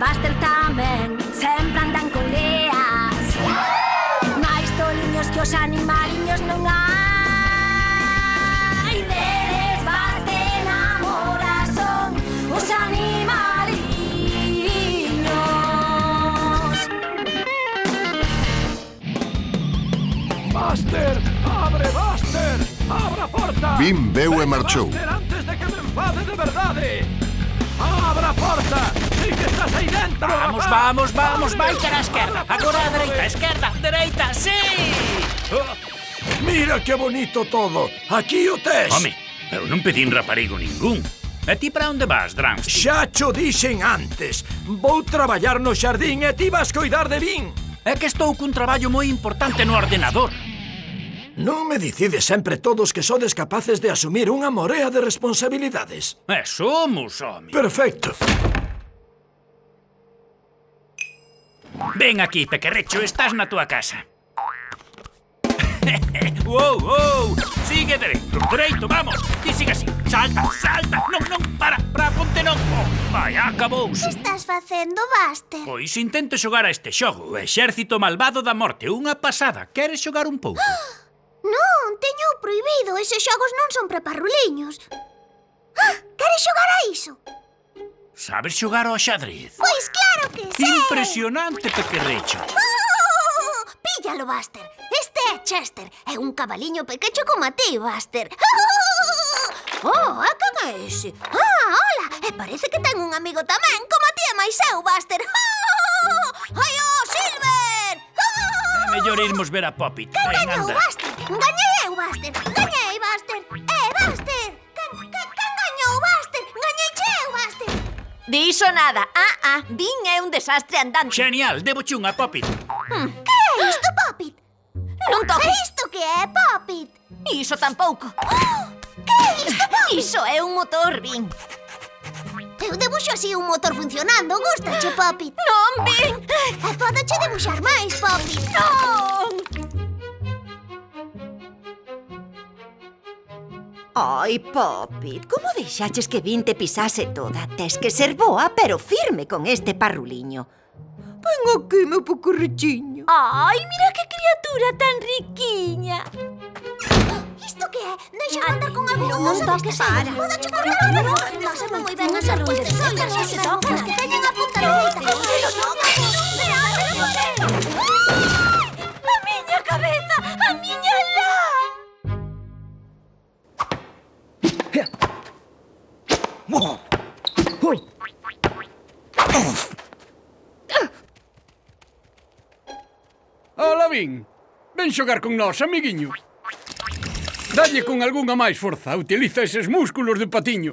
Buster tamén sempre andan con leas. Máis toliños que os animaliños non hai. Deles Buster namora son os animaliños. Buster! Abre, Buster! Abra a porta! Vin veu e marchou. Buster, antes de que me enfade de verdade! Abra a porta! Sí que estás aí dentro! Vamos, rapaz. vamos, vamos, vai Ábrelo. cara a esquerda. Agora a dereita, esquerda, dereita, sí! Mira que bonito todo! Aquí o tes! Home, eu non pedín raparigo ningún. E ti para onde vas, Drumstick? Xa cho dixen antes! Vou traballar no xardín e ti vas coidar de min! É que estou cun traballo moi importante no ordenador. Non me dicides sempre todos que sodes capaces de asumir unha morea de responsabilidades. E somos, home. Perfecto. Ven aquí, pequerrecho, estás na tua casa. Wow, wow, sigue dereito, vamos. Ti sigue así, salta, salta. Non, para, ponte non. Oh, vai, acabouse. Que estás facendo, Buster? Pois intento xogar a este xogo, o Exército Malvado da Morte, unha pasada. Queres xogar un pouco? Non, teño prohibido. Eses xogos non son para parruliños. Queres xogar a iso? Sabes xogar ao xadrez? Pois claro que sei. Impresionante, pequerrecho. Píllalo, Buster. Este é Chester. É un cabaliño pequecho como a ti, Buster. Oh, a quen é ese? Hola. E parece que ten un amigo tamén, como a ti e máis eu, Buster. Ai, oh, Silver! É mellor irmos ver a Poppy. Quen Ven, gañou, anda. Buster? Gañei eu, Buster. Gañei, Buster. Buster. Quen gañou, Buster? Gañeiche eu, Buster. Diso nada. Vin é un desastre andante. Genial, deboche unha Poppy. Que é isto, Poppit? Non toques. É isto que é, Poppit? Iso tampouco. Que é isto, Poppit? Iso é un motor, Vin. Eu debuxo así un motor funcionando. Gústache, Poppit? Non, Vin. E podoche debuxar máis, Poppit. Non. Ai, Poppit, como deixaches que Vin te pisase toda? Tes que ser boa, pero firme con este parruliño. Ven aquí, meu pequerrechiño. Ai, mira que criatura tan riquiña. Isto que é? Deixa andar con algo Non toques, para. Podoche cortar o reloj. Pásame moi ben as alpultes. Olha, se tocan, que teñen a punta dereita. A miña cabeza, a miña lá. Ola, Vin. Ven xogar con nós, amiguiño. Dalle con algunha máis forza. Utiliza eses músculos de patiño.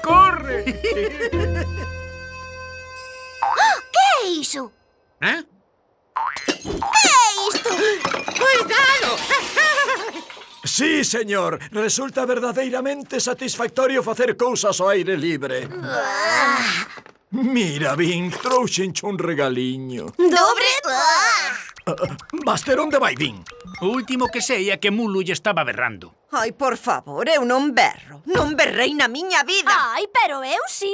Corre! Que é iso? ¿Eh? Que é isto? ¡Cuidado! Sí, señor. Resulta verdadeiramente satisfactorio facer cousas ao aire libre. Mira, Vin, trouxenche un regaliño. Dobre? Buster, onde vai, Vin? O último que sei é que Mulu lle estaba berrando. Ai, por favor, eu non berro. Non berrei na miña vida. Ai, pero eu sí.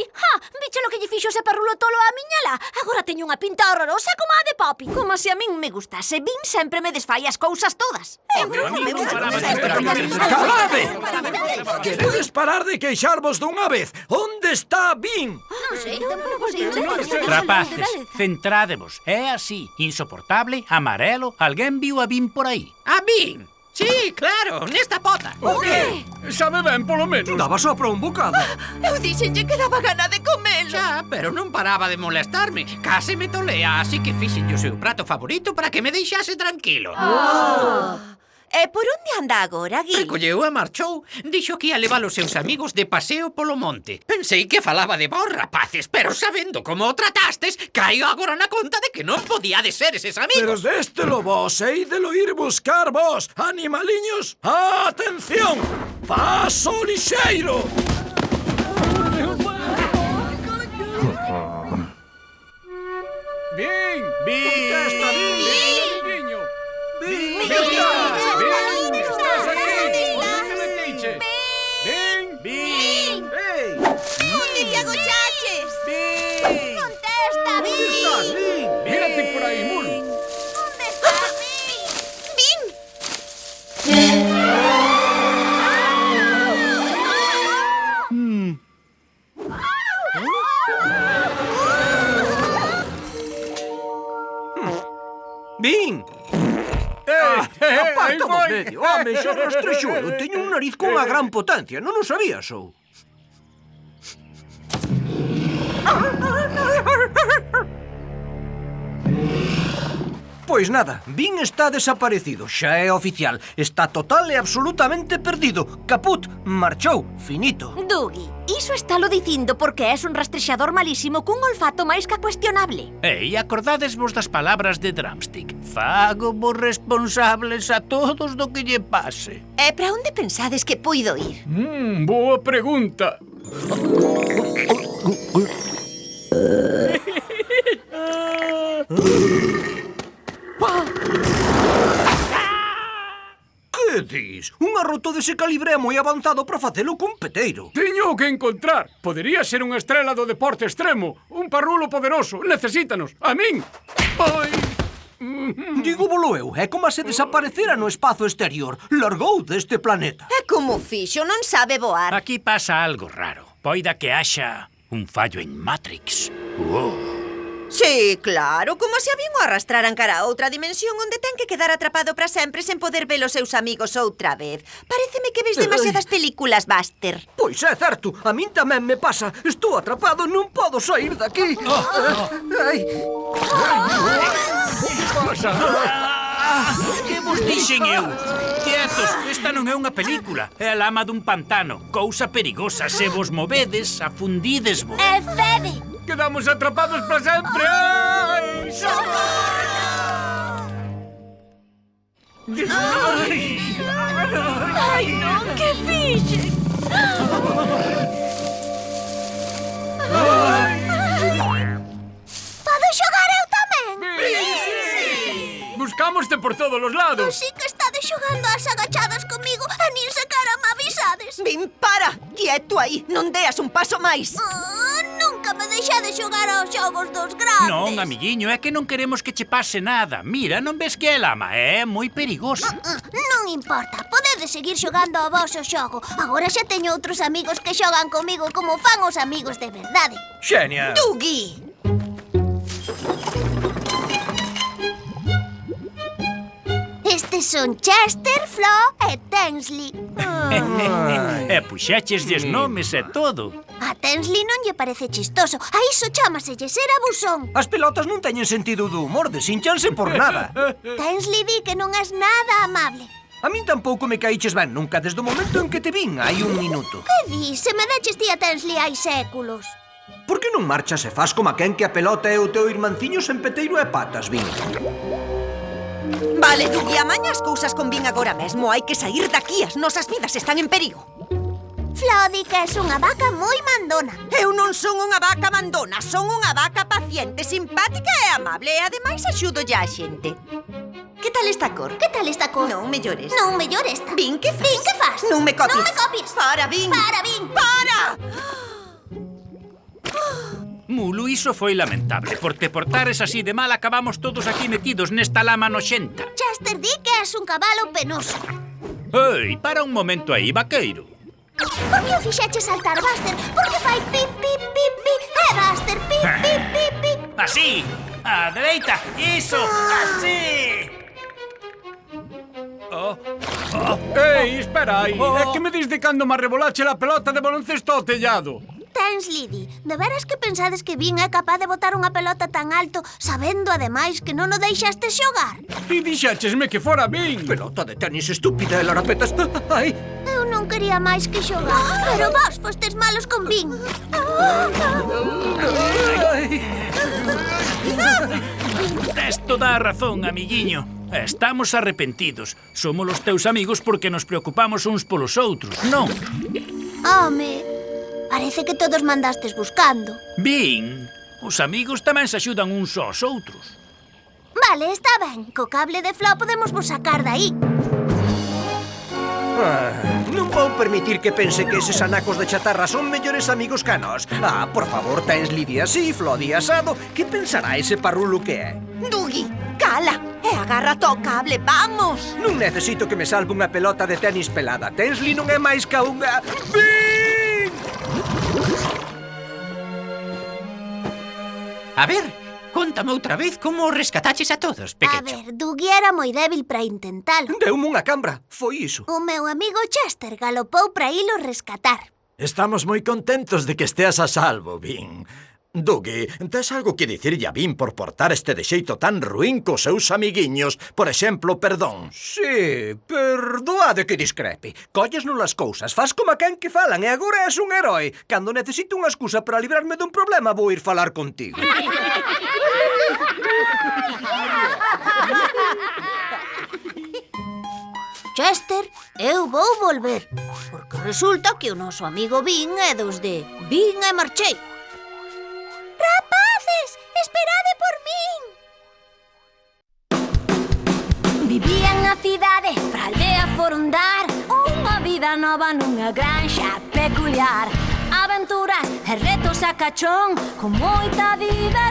Viche lo que lle fixo ese perrulo tolo a miña lá. Agora teño unha pinta horrorosa como a de Poppy. Como se a min me gustase. Vin sempre me desfai as cousas todas. Calade! Queredes parar de queixarvos dunha vez? Onde está Vin? Non sei, tampouco sei. Rapaces, centrádevos. É así, insoportable, amarelo. Alguén viu a Vin por aí? ¡A Vin! Sí, claro, nesta pota. O qué? Sabe ben, polo menos. Daba só para un bocado. Eu dixenlle que daba gana de comelo. Xa, pero non paraba de molestarme. Case me tolea, así que fixenlle o seu prato favorito para que me deixase tranquilo. E por onde anda agora, Gui? Recolleu e marchou. Dixo que ia levar os seus amigos de paseo polo monte. Pensei que falaba de vos, rapaces, pero sabendo como o tratastes, caio agora na conta de que non podíades ser eses Pero amigos. déstelo vos, e ídelo ir buscar vos, animaliños. Atención! Paso lixeiro! Vin! Vin! Contesta, Vin! Amiguiño! Vin! por aí, Mulu. Onde estás, Vin? Vin! Aparta do medio, home, xa rastrexo. Eu teño un nariz con unha gran potencia, non o sabías, ou? Pois nada, Vin está desaparecido, xa é oficial. Está total e absolutamente perdido. Caput, marchou, finito. Dougie, iso estálo dicindo porque és un rastrexador malísimo cun olfato máis que cuestionable. Ei, acordadesvos das palabras de Drumstick. Fago vos responsables a todos do que lle pase. E para onde pensades que puido ir? Boa pregunta. Que dis? Un arroto dese calibre é moi avanzado para facelo cun peteiro. Teño que encontrar. Podería ser unha estrela do deporte extremo. Un parrulo poderoso. Necesítanos. A min. Ai. Digo volo eu, é como se desaparecera no espazo exterior. Largou deste planeta. E como fixo? Non sabe voar. Aquí pasa algo raro. Poida que haxa un fallo en Matrix. Sí, claro, como se a Vin o arrastraran cara a outra dimensión onde ten que quedar atrapado para sempre sen poder ver os seus amigos outra vez. Paréceme que ves demasiadas películas, Buster. Pois é certo, a min tamén me pasa. Estou atrapado, non podo sair daqui. Ai. Que vos dixen eu? Quietos, esta non é unha película. É a lama dun pantano. Cousa perigosa. Se vos movedes, afundidesvos. É Fede! Quedamos atrapados para sempre. Ai, Ai, non, que fixen? Podo xogar eu tamén? buscámoste por todos os lados. Si que estades xogando ás agachadas comigo e nin sequera me avisades. Vin, para! Quieto aí! Non deas un paso máis! Nunca me deixades xogar aos xogos dos grandes. Non, amiguiño, é que non queremos que che pase nada. Mira, non ves que é lama, é moi perigoso. Non importa, podedes seguir xogando ao vosso xogo. Agora xa teño outros amigos que xogan comigo como fan os amigos de verdade. Xenia! Dougie! Estes son Chester, Flo e Tensley. E puxéchesdes nomes e todo. A Tensley non lle parece chistoso. A iso chámaselle ser abusón. As pelotas non teñen sentido do humor, desinchanse por nada. Tensley di que non és nada amable. A min tampouco me caíches ben nunca desde o momento en que te vin hai un minuto. Que di? Se me deches ti a Tensley hai séculos. Por que non marchas e fas como a quen que a pelota é o teu irmanciño sen peteiro e patas, Vin? Vale, Dougie, amaña as cousas con Vin agora mesmo. Hai que sair daqui, as nosas vidas están en perigo. Flo di que és unha vaca moi mandona. Eu non son unha vaca mandona, son unha vaca paciente, simpática e amable. E ademais axudo ya a xente. Que tal esta cor? Que tal esta cor? Non mellores. Non mellor esta. Vin, que fas? Vin, que fas? Non me copies. Non me copies. Para, Vin. Para, Vin. Para! Mulu, iso foi lamentable. Por te portares así de mal, acabamos todos aquí metidos nesta lama noxenta. Chester di que és un cabalo penoso. Ei, para un momento aí, vaqueiro. Por que o fixeche saltar, Buster? Porque fai pip, pip, pip, pip. Buster, pip, pip, pip, pip. Así, á dereita, iso, así. Ei, espera aí. É que me dis de cando me arrebolache a pelota de baloncesto ao tellado. Tensley di, de veras que pensades que Vin é capaz de botar unha pelota tan alto sabendo ademais que non o deixaste xogar? E dixéchesme que fora Vin. Pelota de tenis estúpida e larapetas. Ai, Eu non quería máis que xogar, pero vos fostes malos con Vin. Tes toda a razón, amiguiño. Estamos arrepentidos. Somos os teus amigos porque nos preocupamos uns polos outros, non? Home, parece que todos mandastes buscando. Vin, os amigos tamén se axudan uns aos outros. Vale, está ben. Co cable de Flo podemos vos sacar daí. non vou permitir que pense que eses anacos de chatarra son mellores amigos que a nós. Por favor, Tensley di así, Flo di asado. Que pensará ese parrulo que é? Dougie, cala e agárrate ao cable, vamos! Non necesito que me salve unha pelota de tenis pelada. Tensley non é máis ca unha... Bing! A ver, cóntame outra vez como rescataches a todos, A pequecho. ver, Dougie era moi débil para intentalo. Deume unha cambra, foi iso. O meu amigo Chester galopou para ilo rescatar. Estamos moi contentos de que esteas a salvo, Vin. Dougie, tes algo que dicirlle a Vin por portar este de xeito tan ruín cos seus amiguiños? Por exemplo, perdón. Sí, perdoade que discrepe. Colles non as cousas, faz como a quen que falan e agora és un heroe. Cando necesito unha excusa para librarme dun problema, vou ir falar contigo. Chester, eu vou volver. Porque resulta que o noso amigo Vin é dos de Vin e marchei. Rapaces, esperade por min. Vivía na cidade, fra aldea forundar, unha vida nova nunha granxa peculiar. Aventuras e retos a cachón, con moita diversión.